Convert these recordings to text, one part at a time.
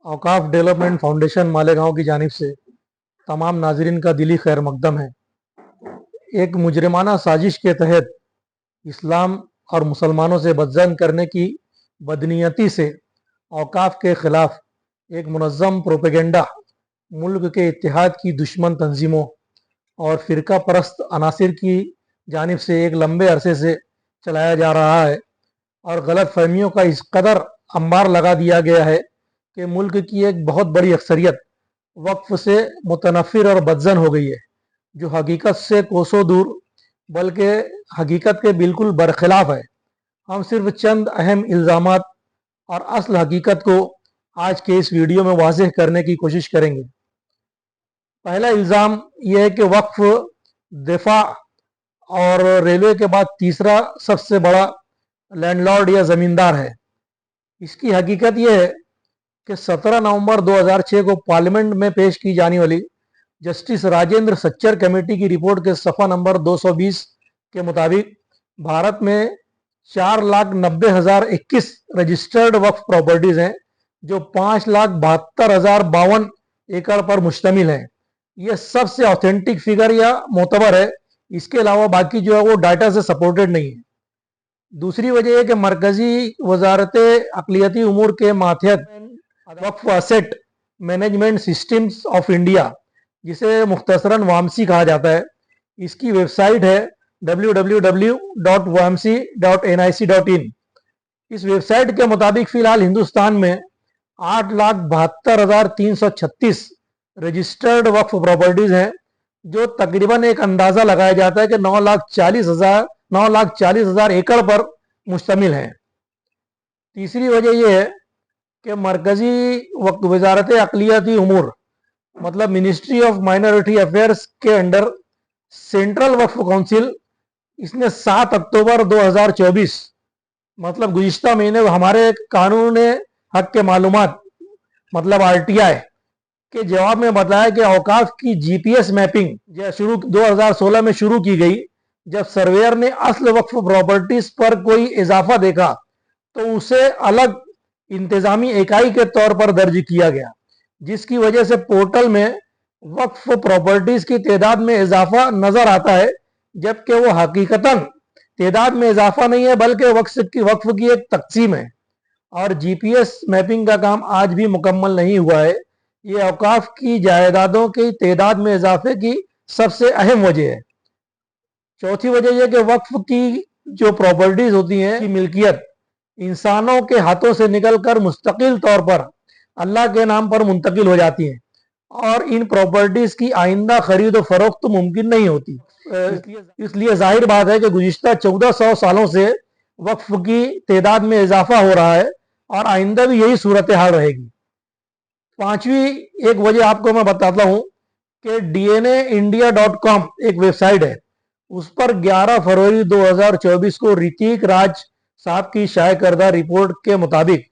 औकाफ development foundation Malegaon की जानिब से तमाम नाजरीन का दिली खैर मकदम है। एक मुजरिमाना साजिश के तहत इस्लाम और मुसलमानों से बदजन करने की बदनीयती से औकाफ के ख़िलाफ़ एक मुनज़्ज़म प्रोपेगेंडा मुल्क के इत्तेहाद की दुश्मन तंजीमों और फ़िरका परस्त अनासिर की जानिब से एक लंबे अरसे से चलाया जा रहा है और गलत फहमियों का इस कदर अंबार लगा दिया गया है कि मुल्क की एक बहुत बड़ी अक्सरियत वक्फ से मुतनफ़िर और बदजन हो गई है, जो हकीकत से कोसों दूर बल्कि हकीकत के बिल्कुल बरखिलाफ है। हम सिर्फ चंद अहम इल्ज़ामात और असल हकीकत को आज के इस वीडियो में वाज़ेह करने की कोशिश करेंगे। पहला इल्ज़ाम यह है कि वक्फ दिफा और रेलवे के बाद तीसरा सबसे बड़ा लैंडलॉर्ड या ज़मींदार है। इसकी हकीकत यह है कि 17 नवंबर 2006 को पार्लियामेंट में पेश की जाने वाली जस्टिस राजेंद्र सच्चर कमेटी की रिपोर्ट के सफ़ा नंबर 220 के मुताबिक भारत में 4,90,021 रजिस्टर्ड वक्फ प्रॉपर्टीज़ हैं, जो 5,72,052 एकड़ पर मुश्तमिल हैं। यह सबसे ऑथेंटिक फिगर या मोतबर है। इसके अलावा बाकी जो है वो डाटा से सपोर्टेड नहीं है। दूसरी वजह है कि मरकजी वजारत अक़लियती उमूर के मातहत वक्फ asset management systems of India, जिसे मुख्तसरन वामसी कहा जाता है, इसकी वेबसाइट है www.wamsi.nic.in। इस वेबसाइट के मुताबिक फ़िलहाल हिंदुस्तान में 8,72,336 रजिस्टर्ड वक्फ प्रॉपर्टीज़ हैं, जो तकरीबन एक अंदाज़ा लगाया जाता है कि 9,40,000 एकड़ पर मुश्तमिल हैं। तीसरी वजह यह है कि मरकजी वजारत अक़लियती उमूर मतलब मिनिस्ट्री ऑफ माइनॉरिटी अफेयर्स के अंडर सेंट्रल वक्फ काउंसिल, इसने 7 अक्टूबर 2024 मतलब गुज़िश्ता महीने हमारे कानून हक के मालूमात मतलब RTI के जवाब में बताया कि औकाफ की GPS मैपिंग 2016 में शुरू की गई। जब सर्वेयर ने असल वक्फ प्रॉपर्टीज पर कोई इजाफा देखा तो उसे अलग इंतजामी इकाई के तौर पर दर्ज किया गया, जिसकी वजह से पोर्टल में वक्फ प्रॉपर्टीज की तादाद में इजाफा नजर आता है, जबकि वो हकीकतन तादाद में इजाफा नहीं है बल्कि वक्फ की एक तकसीम है। और GPS मैपिंग का काम आज भी मुकम्मल नहीं हुआ है। ये औकाफ की जायदादों की तादाद में इजाफे की सबसे अहम वजह है। चौथी वजह यह कि वक्फ की जो प्रॉपर्टीज होती हैं की मिल्कियत इंसानों के हाथों से निकलकर मुस्तकिल तौर पर अल्लाह के नाम पर मुंतकिल हो जाती हैं और इन प्रॉपर्टीज की आइंदा खरीद और फरोख्त मुमकिन नहीं होती। इसलिए जाहिर बात है कि गुज़िश्ता 1400 सालों से वक्फ की तादाद में इजाफा हो रहा है और आइंदा भी यही सूरत हाल रहेगी। पांचवी एक वजह आपको मैं बताता हूं कि DNAindia.com एक वेबसाइट है, उस पर 11 फरवरी 2024 को ऋतिक राज साहब की शाये करदा रिपोर्ट के मुताबिक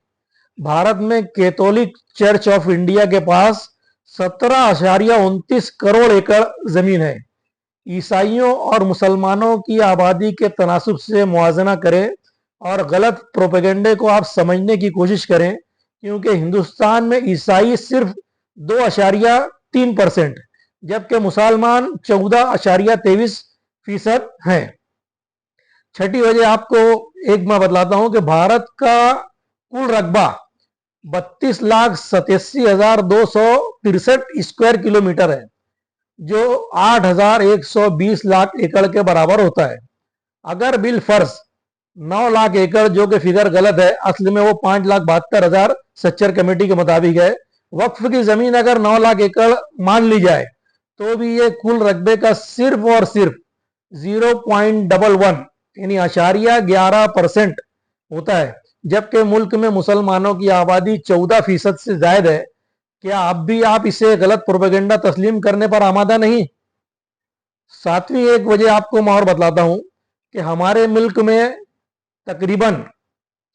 भारत में कैथोलिक चर्च ऑफ इंडिया के पास 17.29 करोड़ एकड़ जमीन है। ईसाइयों और मुसलमानों की आबादी के तनासुब से मुआजना करें और गलत प्रोपेगेंडे को आप समझने की कोशिश करें, क्योंकि हिंदुस्तान में ईसाई सिर्फ 2.3%, जबकि मुसलमान 14.23% हैं। छठी वजह आपको एक मैं बतलाता हूं कि भारत का कुल रकबा 32,87,263 स्क्वायर किलोमीटर है, जो 8,120 लाख एकड़ के बराबर होता है। अगर बिल फर्ज 9 लाख एकड़, जो कि फिगर गलत है, असल में वो 5,72,000 सच्चर कमेटी के मुताबिक है, वक्फ की जमीन अगर 9 लाख एकड़ मान ली जाए तो भी ये कुल रकबे का सिर्फ और सिर्फ 0.11 यानी 0.11% होता है, जबकि मुल्क में मुसलमानों की आबादी 14% से ज्यादा है। क्या आप इसे गलत प्रोपेगेंडा तस्लीम करने पर आमादा नहीं? सातवीं एक वजह आपको मैं और बतलाता हूं कि हमारे मुल्क में तकरीबन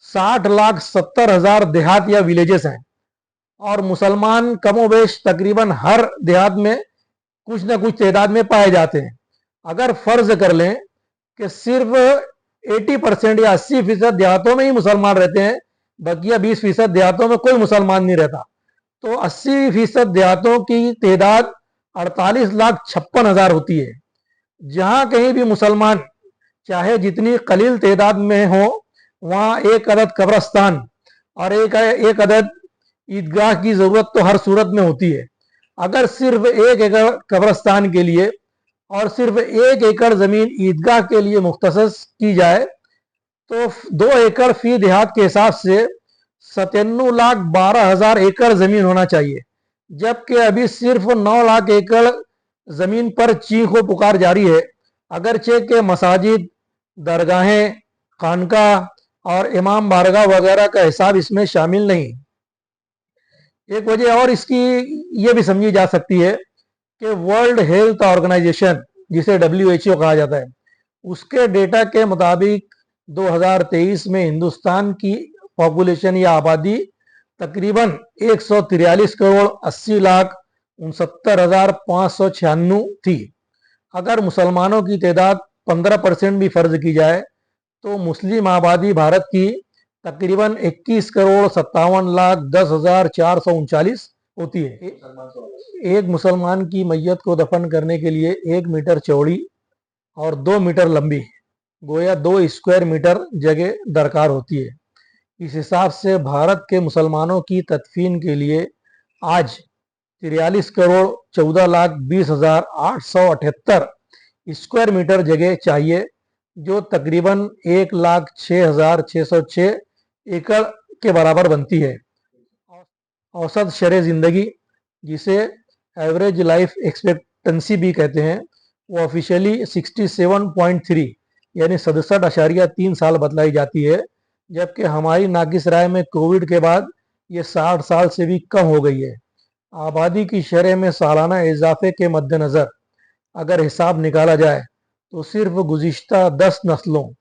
60,70,000 देहात या विलेजेस हैं और मुसलमान कमोबेश तकरीबन हर देहात में कुछ न कुछ तादाद में पाए जाते हैं। अगर फर्ज कर लें कि सिर्फ 80% या 80% देहातों में ही मुसलमान रहते हैं, बकिया 20% देहातों में कोई मुसलमान नहीं रहता, तो 80% देहातों की तादाद 48,56,000 होती है। जहां कहीं भी मुसलमान चाहे जितनी कलील तादाद में हो, वहां एक अदद कब्रस्तान और एक अदद ईदगाह की जरूरत तो हर सूरत में होती है। अगर सिर्फ 1 एकड़ कब्रस्तान के लिए और सिर्फ 1 एकड़ जमीन ईदगाह के लिए मुख्तसस की जाए तो 2 एकड़ फी देहात के हिसाब से 97,12,000 एकड़ जमीन होना चाहिए, जबकि अभी सिर्फ 9 लाख एकड़ जमीन पर चीखों पुकार जारी है। अगरचे के मसाजिद, दरगाहें, खानका और इमाम बारगाह वगैरह का हिसाब इसमें शामिल नहीं। एक वजह और इसकी ये भी समझी जा सकती है कि वर्ल्ड हेल्थ ऑर्गेनाइजेशन, जिसे WHO कहा जाता है, उसके डेटा के मुताबिक 2023 में हिंदुस्तान की पॉपुलेशन या आबादी तकरीबन 143 करोड़ 80 लाख 69,596 थी। अगर मुसलमानों की तादाद 15% भी फर्ज की जाए तो मुस्लिम आबादी भारत की तकरीबन 21 करोड़ 57 लाख 10,439 होती है। एक मुसलमान की मैयत को दफन करने के लिए 1 मीटर चौड़ी और 2 मीटर लंबी, गोया 2 स्क्वायर मीटर जगह दरकार होती है। इस हिसाब से भारत के मुसलमानों की तदफीन के लिए आज 43 करोड़ 14 लाख 20,878 स्क्वायर मीटर जगह चाहिए, जो तकरीबन 1,06,606 एकड़ के बराबर बनती है। औसत शरह ज़िंदगी, जिसे एवरेज लाइफ एक्सपेक्टेंसी भी कहते हैं, वो ऑफिशियली 67.3 यानी 67.3 साल बतलाई जाती है, जबकि हमारी नाकिस राय में कोविड के बाद ये 60 साल से भी कम हो गई है। आबादी की शरह में सालाना इजाफे के मद्देनज़र अगर हिसाब निकाला जाए तो सिर्फ गुज़िश्ता 10 नस्लों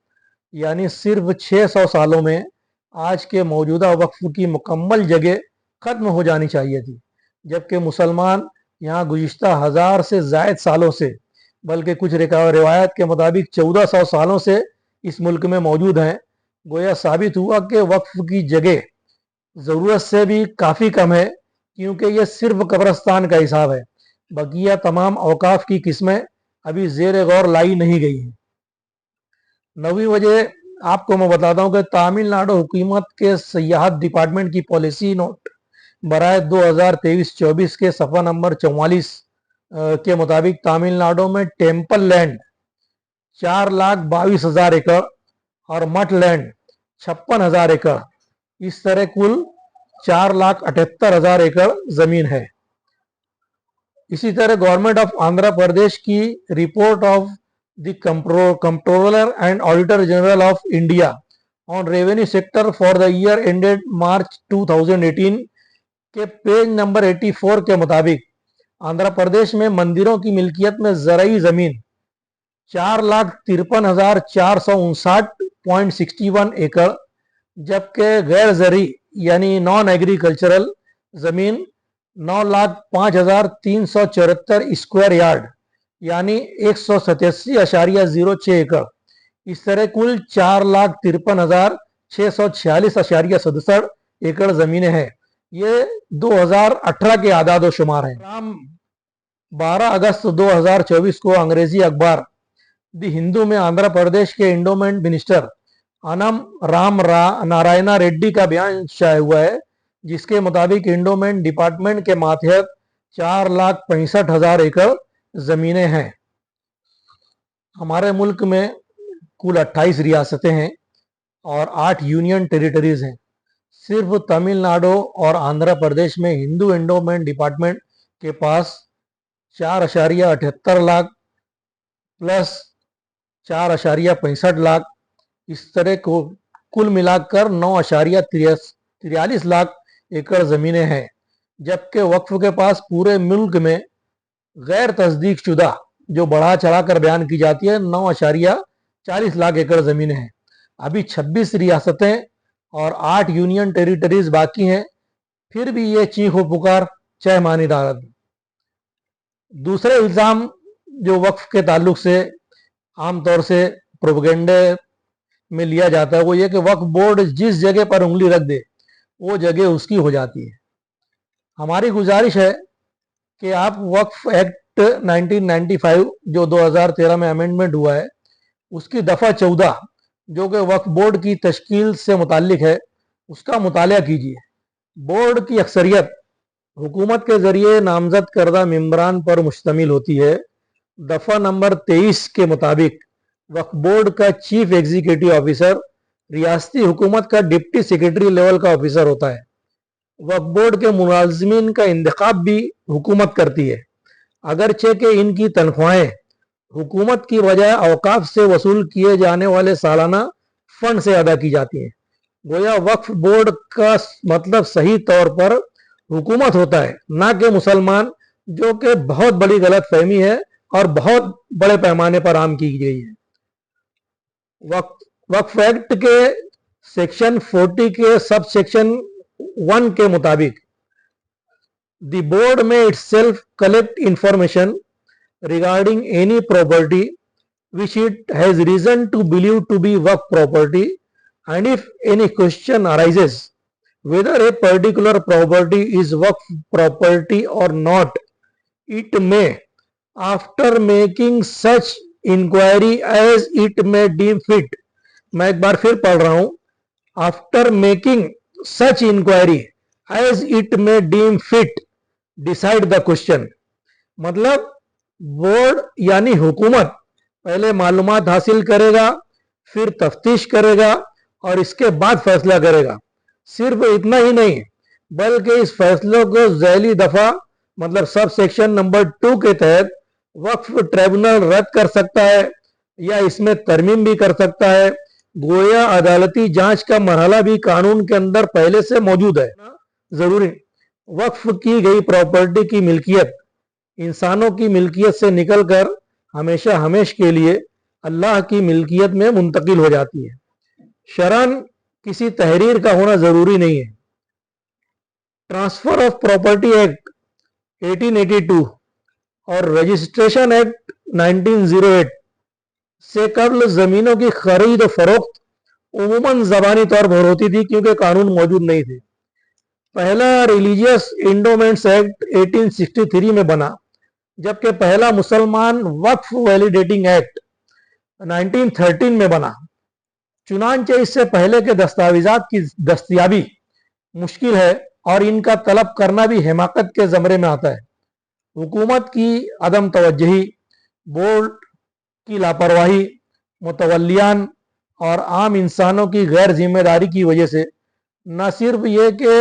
यानी सिर्फ 600 सालों में आज के मौजूदा वक्फ की मुकम्मल जगह ख़त्म हो जानी चाहिए थी, जबकि मुसलमान यहाँ गुज़िश्ता 1000 से ज़ायद सालों से, बल्कि कुछ रिवायत के मुताबिक 1400 सालों से इस मुल्क में मौजूद हैं। गोया साबित हुआ कि वक्फ की जगह ज़रूरत से भी काफ़ी कम है, क्योंकि ये सिर्फ कब्रस्तान का हिसाब है। बकिया तमाम औकाफ की किस्में अभी ज़ेर गौर लाई नहीं गई हैं। नवी वजह आपको मैं बताता हूँ कि तमिलनाडु हुकूमत के सियाहत डिपार्टमेंट की पॉलिसी नोट बराए 2023-24 के सफ़ा नंबर 44 के मुताबिक तमिलनाडु में टेम्पल लैंड 4,22,000 एकड़ और मठ लैंड 56,000 एकड़, इस तरह कुल 4,78,000 एकड़ जमीन है। इसी तरह गवर्नमेंट ऑफ आंध्र प्रदेश की report of the controller and auditor general of India on revenue sector for the year ended March 2018 के पेज नंबर 84 के मुताबिक आंध्र प्रदेश में मंदिरों की मिल्कियत में ज़रई ज़मीन 4,53,459.61 एकड़, जबकि गैर ज़री यानी नॉन एग्रीकल्चरल ज़मीन 9,05,374 स्क्वायर यार्ड यानी 187.06 एकड़, इस तरह कुल 4,53,646.67 एकड़ ज़मीनें हैं। ये 2018 के आदाद शुमार हैं। 12 अगस्त 2024 को अंग्रेजी अखबार द हिंदू में आंध्र प्रदेश के इंडोमेंट मिनिस्टर अनम राम नारायणा रेड्डी का बयान शाया हुआ है, जिसके मुताबिक इंडोमेंट डिपार्टमेंट के मातहत 4,65,000 एकड़ ज़मीनें हैं। हमारे मुल्क में कुल 28 रियासतें हैं और 8 यूनियन टेरिटरीज हैं। सिर्फ तमिलनाडु और आंध्र प्रदेश में हिंदू एंडोमेंट डिपार्टमेंट के पास 4.78 लाख प्लस 4.65 लाख, इस तरह को कुल मिलाकर 9.43 लाख एकड़ ज़मीनें हैं, जबकि वक्फ के पास पूरे मुल्क में गैर तस्दीक शुदा जो बढ़ा चढ़ाकर बयान की जाती है 9.40 लाख एकड़ ज़मीनें हैं। अभी 26 रियासतें और 8 यूनियन टेरिटरीज बाकी हैं, फिर भी ये चीखो पुकार चाहे मानी दारद। दूसरे इल्ज़ाम जो वक्फ के ताल्लुक से आमतौर से प्रोपेगेंडे में लिया जाता है वो ये कि वक्फ बोर्ड जिस जगह पर उंगली रख दे वो जगह उसकी हो जाती है। हमारी गुजारिश है कि आप वक्फ एक्ट 1995 जो 2013 में अमेंडमेंट हुआ है उसकी दफ़ा 14 जो कि वक्फ बोर्ड की तश्कील से मुताल्लिक है उसका मुताला कीजिए। बोर्ड की अक्सरियत हुकूमत के ज़रिए नामजद करदा मेंबरान पर मुश्तमिल होती है। दफ़ा नंबर 23 के मुताबिक वक्फ बोर्ड का चीफ एग्जीक्यूटिव ऑफिसर रियासती हुकूमत का डिप्टी सेक्रेटरी लेवल का ऑफिसर होता है। वक्फ बोर्ड के मुलाजमीन का इंतखाब भी हुकूमत करती है, अगरचे कि इनकी तनख्वाहें हुकूमत की बजाय औकाफ से वसूल किए जाने वाले सालाना फंड से अदा की जाती हैं। गोया वक्फ बोर्ड का मतलब सही तौर पर हुकूमत होता है, ना कि मुसलमान, जो कि बहुत बड़ी गलत फहमी है और बहुत बड़े पैमाने पर आम की गई है। वक्फ एक्ट के सेक्शन 40 के सब सेक्शन 1 के मुताबिक द बोर्ड में itself collect information regarding any property which it has reason to believe to be work property, and if any question arises whether a particular property is work property or not, it may, after making such inquiry as it may deem fit, मैं एक बार फिर पढ़ रहा हूं, after making such inquiry as it may deem fit decide the question. मतलब board यानी हुकूमत पहले मालूमात हासिल करेगा, फिर तफ्तीश करेगा और इसके बाद फैसला करेगा। सिर्फ इतना ही नहीं बल्कि इस फैसलों को ज़ैली दफा मतलब सब सेक्शन नंबर 2 के तहत वक्फ ट्रिब्यूनल रद्द कर सकता है या इसमें तरमीम भी कर सकता है। गोया अदालती जांच का मरहला भी कानून के अंदर पहले से मौजूद है। जरूरी वक्फ की गई प्रॉपर्टी की मिल्कियत इंसानों की मिल्कियत से निकलकर हमेशा हमेश के लिए अल्लाह की मिल्कियत में मुंतकिल हो जाती है। शरन किसी तहरीर का होना जरूरी नहीं है। ट्रांसफर ऑफ प्रॉपर्टी एक्ट 1882 और रजिस्ट्रेशन एक्ट 1908 से कबल जमीनों की खरीद और फरोख्त उमूमन जबानी तौर पर होती थी क्योंकि कानून मौजूद नहीं थे। पहला रिलीजियस इंडोमेंट्स एक्ट 1863 में बना, जबकि पहला मुसलमान वक्फ वैलिडेटिंग एक्ट 1913 में बना। चुनांचे इससे पहले के दस्तावेजात की दस्तयाबी मुश्किल है और इनका तलब करना भी हिमाकत के ज़मरे में आता है। हुकूमत की अदम तवज्जुही, बोर्ड की लापरवाही, मुतवल्लियान और आम इंसानों की गैर जिम्मेदारी की वजह से न सिर्फ ये कि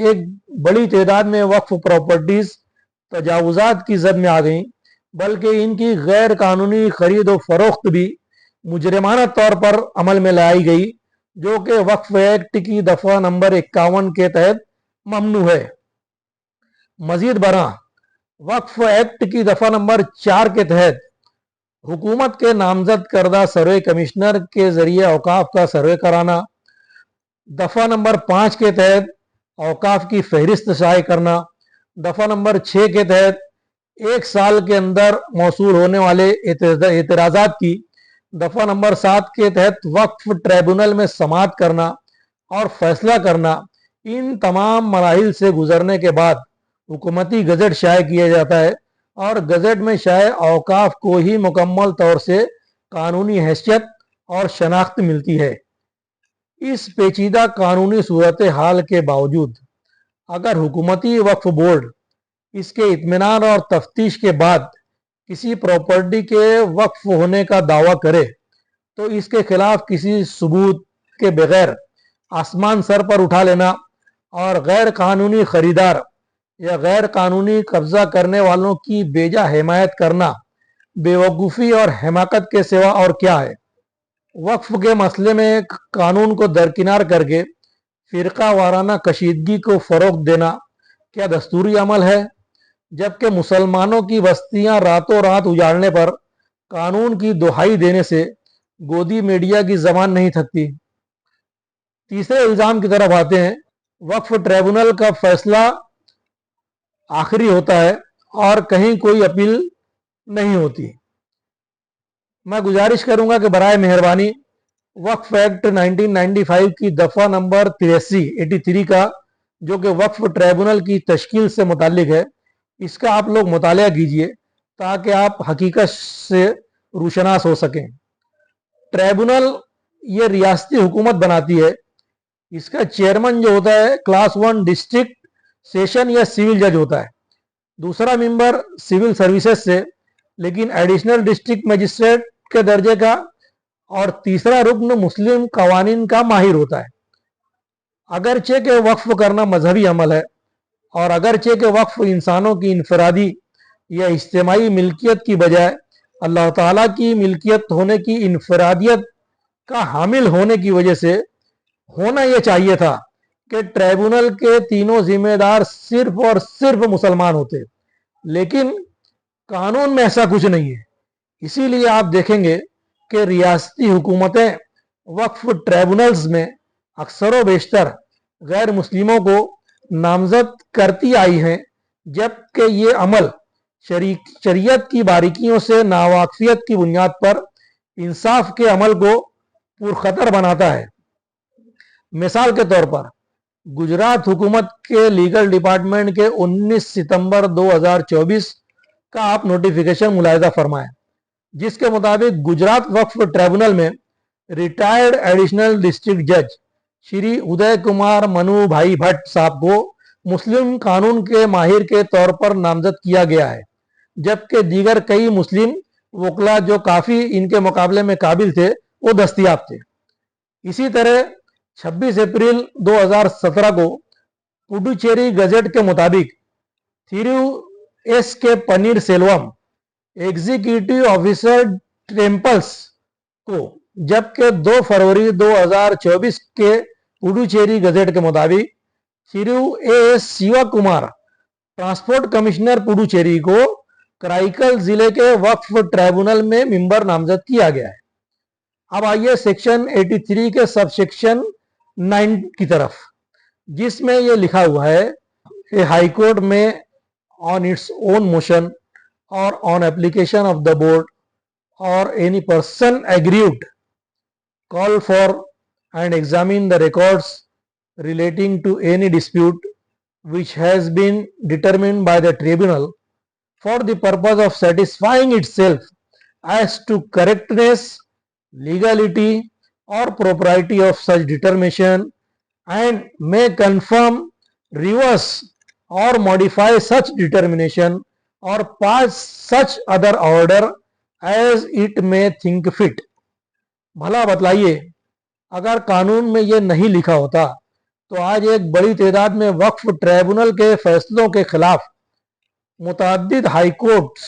एक बड़ी तादाद में वक्फ प्रॉपर्टीज तजावुजात की जद में आ गई, बल्कि इनकी गैर कानूनी खरीद व फरोख्त भी मुजरिमाना तौर पर अमल में लाई गई, जो कि वक्फ एक्ट की दफ़ा नंबर 51 के तहत ममनू है। मजीद बरा वक्फ एक्ट की दफ़ा नंबर 4 के तहत हुकूमत के नामजद करदा सर्वे कमिश्नर के जरिए औकाफ का सर्वे कराना, दफ़ा नंबर 5 के तहत औकाफ की फहरिस्त शाये करना, दफ़ा नंबर 6 के तहत 1 साल के अंदर मौसूल होने वाले एतराज़ात की, दफ़ा नंबर 7 के तहत वक्फ ट्रिब्यूनल में समाअत करना और फैसला करना। इन तमाम मराहिल से गुजरने के बाद हुकूमती गज़ट शाये किया जाता है और गज़ट में शाये औकाफ को ही मुकम्मल तौर से कानूनी हैसियत और शनाख्त मिलती है। इस पेचीदा कानूनी सूरत हाल के बावजूद अगर हुकूमती वक्फ बोर्ड इसके इत्मीनान और तफ्तीश के बाद किसी प्रॉपर्टी के वक्फ होने का दावा करे तो इसके खिलाफ किसी सबूत के बगैर आसमान सर पर उठा लेना और गैर कानूनी खरीदार या गैर कानूनी कब्जा करने वालों की बेजा हिमायत करना बेवकूफ़ी और हिमाकत के सिवा और क्या है। वक्फ के मसले में कानून को दरकिनार करके फ़िरका वाराना कशीदगी को फ़रोग़ देना क्या दस्तूरी अमल है, जबकि मुसलमानों की बस्तियां रातों रात उजाड़ने पर कानून की दुहाई देने से गोदी मीडिया की जबान नहीं थकती। तीसरे इल्ज़ाम की तरफ आते हैं। वक्फ ट्रिब्यूनल का फैसला आखिरी होता है और कहीं कोई अपील नहीं होती। मैं गुजारिश करूंगा कि बराए मेहरबानी वक्फ एक्ट 1995 की दफ़ा नंबर 83 का جو کہ وقف ٹریبونل کی تشکیل سے متعلق ہے، اس کا آپ لوگ مطالعہ کیجئے تاکہ آپ حقیقت سے روشناس ہو سکیں۔ ٹریبونل یہ ریاستی حکومت بناتی ہے، اس کا چیئرمین جو ہوتا ہے کلاس 1 ڈسٹرکٹ سیشن یا سول جج ہوتا ہے، دوسرا ممبر سول سروسز سے لیکن ایڈیشنل ڈسٹرکٹ مجسٹریٹ کے درجے کا، اور تیسرا رکن مسلم قوانین کا ماہر ہوتا ہے۔ اگرچہ کہ وقف کرنا مذہبی عمل ہے، اور اگرچہ کہ وقف انسانوں کی انفرادی یا اجتماعی ملکیت کی بجائے اللہ تعالیٰ کی ملکیت ہونے کی انفرادیت کا حامل ہونے کی وجہ سے ہونا یہ چاہیے تھا کہ ٹریبونل کے تینوں ذمہ دار صرف اور صرف مسلمان ہوتے، لیکن قانون میں ایسا کچھ نہیں ہے۔ اسی لیے آپ دیکھیں گے کہ ریاستی حکومتیں وقف ٹریبونلز میں اکثر و بیشتر غیر مسلموں کو نامزد کرتی آئی ہیں، جبکہ یہ عمل شریعت کی باریکیوں سے ناواقفیت کی بنیاد پر انصاف کے عمل کو پرخطر بناتا ہے۔ مثال کے طور پر گجرات حکومت کے لیگل ڈپارٹمنٹ کے 19 ستمبر 2024 کا آپ نوٹیفیکیشن ملاحظہ فرمائیں، جس کے مطابق گجرات وقف ٹریبونل میں ریٹائرڈ ایڈیشنل ڈسٹرکٹ جج شری ادے کمار منو بھائی بھٹ صاحب کو مسلم قانون کے ماہر کے طور پر نامزد کیا گیا ہے، جبکہ دیگر کئی مسلم وکلا جو کافی ان کے مقابلے میں قابل تھے وہ دستیاب تھے۔ اسی طرح 26 اپریل 2017 کو پڈوچیری گزٹ کے مطابق تھیرو ایس کے پنیر سیلوم ایگزیکٹو آفیسر ٹیمپلز کو، جبکہ 2 فروری 2024 کے پڈوچیری گزٹ کے مطابق تھیرو اے سیوا کمار ٹرانسپورٹ کمشنر پڈوچیری کو کرائیکل ضلع کے وقف ٹریبونل میں ممبر نامزد کیا گیا ہے۔ اب آئیے سیکشن 83 کے سب سیکشن 9 کی طرف، جس میں یہ لکھا ہوا ہے ہائی کورٹ میں on its own motion or on application of the board or any person aggrieved call for and examine the records relating to any dispute which has been determined by the tribunal for the purpose of satisfying itself as to correctness, legality or propriety of such determination, and may confirm, reverse or modify such determination or pass such other order as it may think fit۔ بھلا بتلائیے، اگر قانون میں یہ نہیں لکھا ہوتا تو آج ایک بڑی تعداد میں وقف ٹریبونل کے فیصلوں کے خلاف متعدد ہائی کورٹس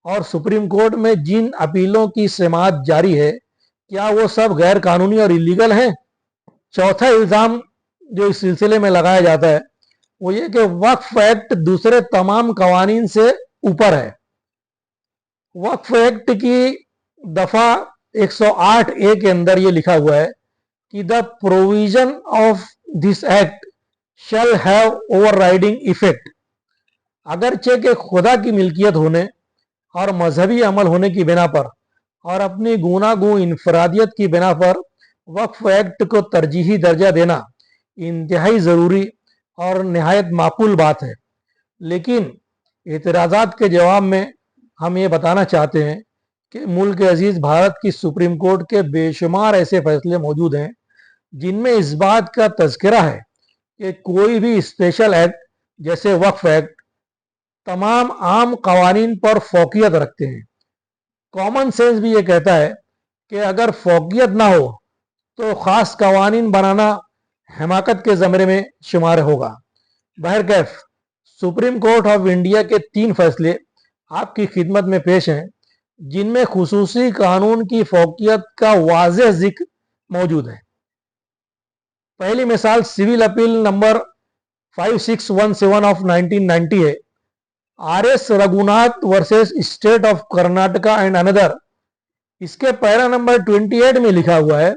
اور سپریم کورٹ میں جن اپیلوں کی سماعت جاری ہے، کیا وہ سب غیر قانونی اور انلیگل ہیں؟ چوتھا الزام جو اس سلسلے میں لگایا جاتا ہے وہ یہ کہ وقف ایکٹ دوسرے تمام قوانین سے اوپر ہے۔ وقف ایکٹ کی دفعہ 108A کے اندر یہ لکھا ہوا ہے کہ the provision of this act shall have overriding effect۔ اگرچہ کہ خدا کی ملکیت ہونے اور مذہبی عمل ہونے کی بنا پر اور اپنی گوناگوں انفرادیت کی بنا پر وقف ایکٹ کو ترجیحی درجہ دینا انتہائی ضروری اور نہایت معقول بات ہے، لیکن اعتراضات کے جواب میں ہم یہ بتانا چاہتے ہیں کہ ملک عزیز بھارت کی سپریم کورٹ کے بے شمار ایسے فیصلے موجود ہیں جن میں اس بات کا تذکرہ ہے کہ کوئی بھی اسپیشل ایکٹ جیسے وقف ایکٹ تمام عام قوانین پر فوقیت رکھتے ہیں۔ کامن سینس بھی یہ کہتا ہے کہ اگر فوقیت نہ ہو تو خاص قوانین بنانا حماقت کے زمرے میں شمار ہوگا۔ بہرکیف سپریم کورٹ آف انڈیا کے 3 فیصلے آپ کی خدمت میں پیش ہیں جن میں خصوصی قانون کی فوقیت کا واضح ذکر موجود ہے۔ پہلی مثال سول اپیل نمبر 5617 آف 1990 ہے، R S Raghunath versus state of Karnataka and اندر۔ اس کے پیرا نمبر 28 میں لکھا ہوا ہے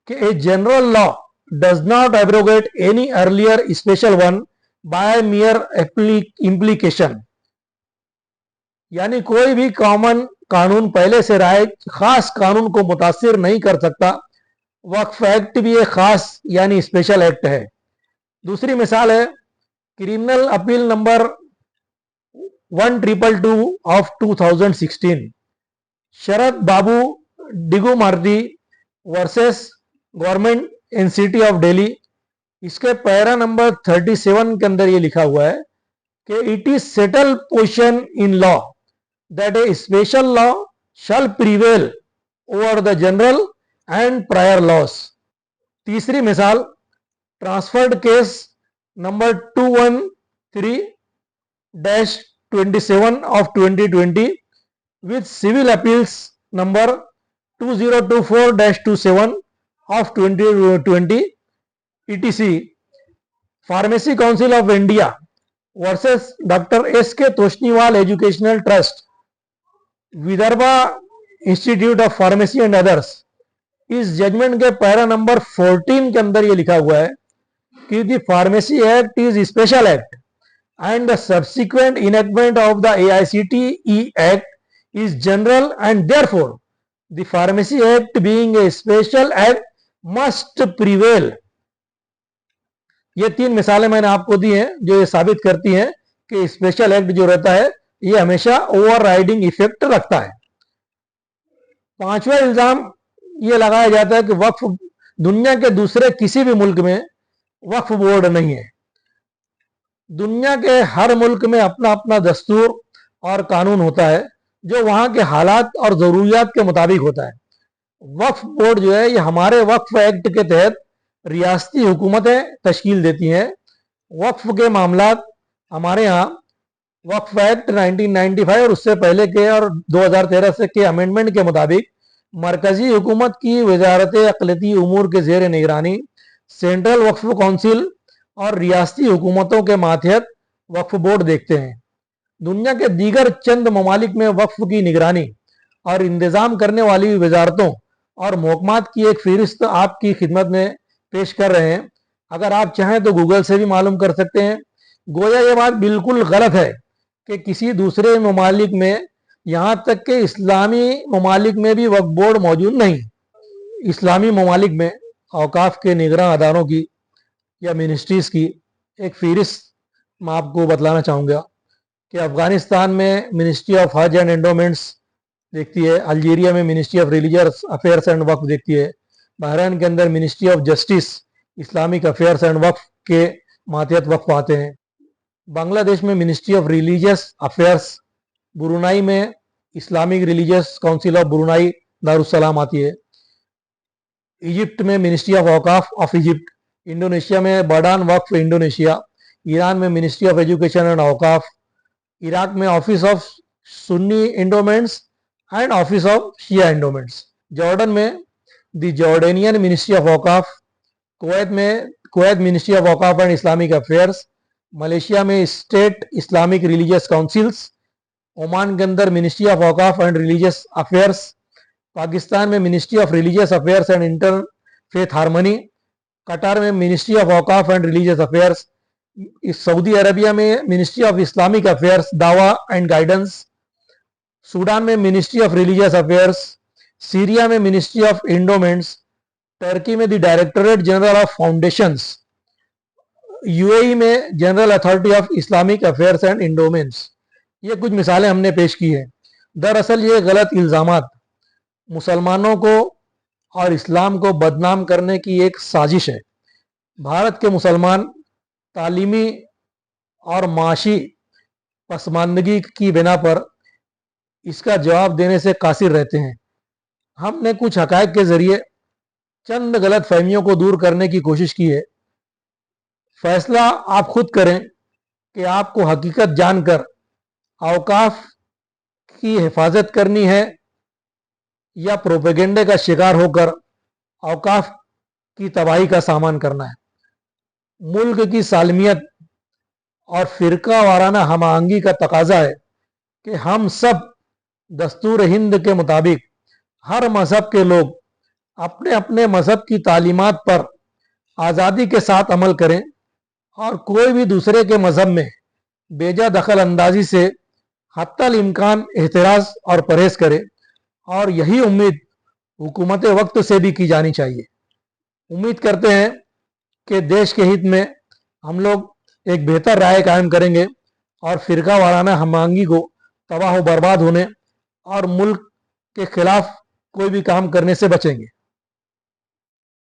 کہ a general law does not abrogate any earlier special one by mere implication, یعنی کوئی بھی کامن قانون پہلے سے رائج خاص قانون کو متاثر نہیں کر سکتا۔ وقف ایکٹ بھی ایک خاص یعنی اسپیشل ایکٹ ہے۔ دوسری مثال ہے criminal appeal number 1222 of 2016, Sharad Babu Digumarti versus government in city of Delhi. इसके पैरा नंबर 37 के अंदर ये लिखा हुआ है कि it is settle position in law that a special law shall prevail over the general and prior laws. तीसरी मिसाल, transferred case number 213-27 of 2020 with civil appeals number 2024-27 of 2020 etc. Pharmacy Council of India versus Dr. S.K. Toshniwal Educational Trust, Vidarbha institute of pharmacy and others. इस judgement के para number 14 के अंदर ये लिखा हुआ है कि the pharmacy act is special act and the subsequent enactment of the AICTE act is general and therefore the Pharmacy Act being a special act must prevail। ये तीन मिसालें मैंने आपको दी हैं जो ये साबित करती हैं कि स्पेशल एक्ट जो रहता है ये हमेशा ओवर राइडिंग इफेक्ट रखता है। पांचवा इल्जाम ये लगाया जाता है कि वक्फ दुनिया के दूसरे किसी भी मुल्क में वक्फ बोर्ड नहीं है। दुनिया के हर मुल्क में अपना अपना दस्तूर और कानून होता है जो वहां के हालात और जरूरियात के मुताबिक होता है। वक्फ बोर्ड जो है ये हमारे वक्फ एक्ट के तहत रियासती हुकूमतें तश्कील देती हैं। वक्फ के मामलात हमारे यहाँ वक्फ एक्ट 1995 और उससे पहले के और 2013 से के अमेंडमेंट के मुताबिक मरकजी हुकूमत की वजारत अक़लियती उमूर के ज़ेर निगरानी सेंट्रल वक्फ काउंसिल और रियासती हुकूमतों के मातहत वक्फ बोर्ड देखते हैं। दुनिया के दीगर चंद ममालिक में वक्फ की निगरानी और इंतजाम करने वाली वजारतों और महकमात की एक फहरिस्त आपकी खिदमत में पेश कर रहे हैं। अगर आप चाहें तो गूगल से भी मालूम कर सकते हैं। गोया ये बात बिल्कुल गलत है कि किसी दूसरे ममालिक में, यहाँ तक कि इस्लामी ममालिक में भी वक्फ बोर्ड मौजूद नहीं। इस्लामी ममालिक में औकाफ के निगरान अदारों की या मिनिस्ट्रीज़ की एक फहरिस्त मैं आपको बतलाना चाहूँगा कि अफगानिस्तान में मिनिस्ट्री ऑफ हज एंड एंडोमेंट्स देखती है, अल्जीरिया में ministry of religious affairs and वक्फ देखती है, बहरीन के अंदर ministry of justice Islamic affairs and वक्फ के मातहत वक्फ आते हैं, बांग्लादेश में ministry of religious affairs, Brunei में Islamic religious council of Brunei Darussalam आती है, इजिप्ट में मिनिस्ट्री ऑफ औकाफ ऑफ इजिप्ट, इंडोनेशिया में बडान वक्फ इंडोनेशिया, ईरान में ministry of education and औकाफ, Iraq में office of Sunni endowments and office of Shia endowments, Jordan में the Jordanian ministry of Awqaf, Kuwait में Kuwait ministry of Awqaf and Islamic affairs, Malaysia में state Islamic religious councils, Oman के अंदर ministry of Awqaf and religious affairs, Pakistan में ministry of religious affairs and inter faith harmony, Qatar में ministry of Awqaf and religious affairs, Saudi Arabia में ministry of Islamic affairs dawah and guidance, Sudan में ministry of religious affairs, Syria में ministry of endowments, Turkey में the directorate general of foundations, UAE में general authority of Islamic affairs and endowments. ये कुछ मिसालें हमने पेश की हैं। दरअसल ये गलत इल्ज़ामात मुसलमानों को और इस्लाम को बदनाम करने की एक साजिश है। भारत के मुसलमान तालीमी और माशी पसमानदगी की बिना पर इसका जवाब देने से कासिर रहते हैं। हमने कुछ हकायक के जरिए चंद गलत फहमियों को दूर करने की कोशिश की है। फैसला आप खुद करें कि आपको हकीकत जानकर औकाफ की हिफाजत करनी है या प्रोपेगेंडे का शिकार होकर औकाफ की तबाही का सामान करना है। मुल्क की सालमियत और फिरका वाराना हम आहंगी का तकाजा है कि हम सब दस्तूर हिंद के मुताबिक हर मजहब के लोग अपने अपने मजहब की तालीमात पर आज़ादी के साथ अमल करें और कोई भी दूसरे के मजहब में बेजा दखल अंदाजी से हत्तल इम्कान एहतराज और परहेज करे, और यही उम्मीद हुकूमत वक्त से भी की जानी चाहिए। उम्मीद करते हैं कि देश के हित में हम लोग ایک بہتر رائے قائم کریں گے اور فرقہ وارانہ ہم آہنگی کو تباہ و برباد ہونے اور ملک کے خلاف کوئی بھی کام کرنے سے بچیں گے.